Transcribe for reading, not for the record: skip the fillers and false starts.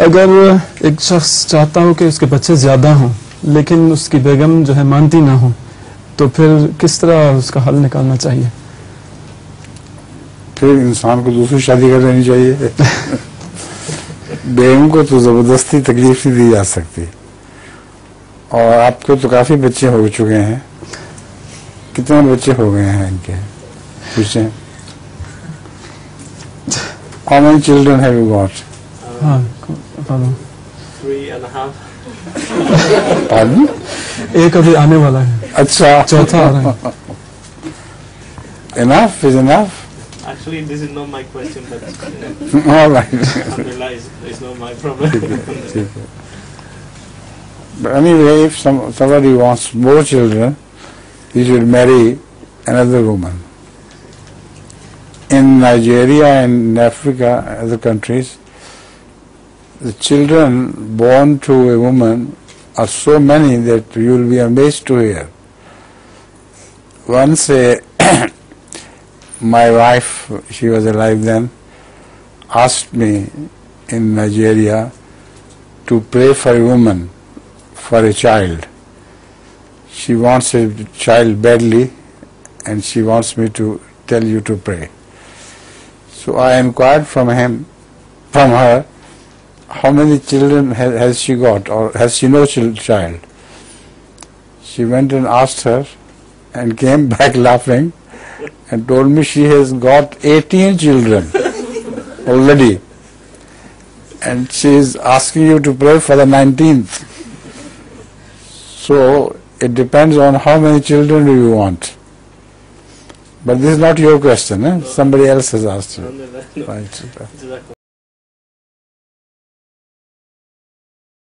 اگر ایک شخص چاہتا ہو کہ اس کے بچے زیادہ ہوں لیکن اس کی بیگم جو ہے مانتی نہ ہو, تو پھر کس طرح اس کا حل نکالنا چاہیے؟ پھر انسان کو دوسری شادی کر لینی چاہیے. بیگم کو تو زبردستی تکلیف نہیں دی جا سکتی. اور آپ کو تو کافی بچے ہو چکے ہیں, کتنے بچے ہو گئے ہیں ان کے پوچھیں؟ How many children have you got? 3.5. Pardon? ایک ابھی آنے والا ہے, اچھا, چوتھا آ رہا ہے. Enough is enough. Actually, this is not my question, but All right. alhamdulillah, it's not my problem. But anyway, if somebody wants more children, he should marry another woman. In Nigeria and in Africa, other countries, the children born to a woman are so many that you will be amazed to hear. Once my wife, she was alive then, asked me in Nigeria to pray for a woman, for a child. She wants a child badly and she wants me to tell you to pray. So I inquired from her, how many children has she got, or has she no child? She went and asked her and came back laughing and told me she has got 18 children already, and she is asking you to pray for the 19th. So it depends on how many children do you want. But this is not your question, eh? Somebody else has asked you. Alhamdulillah. Right.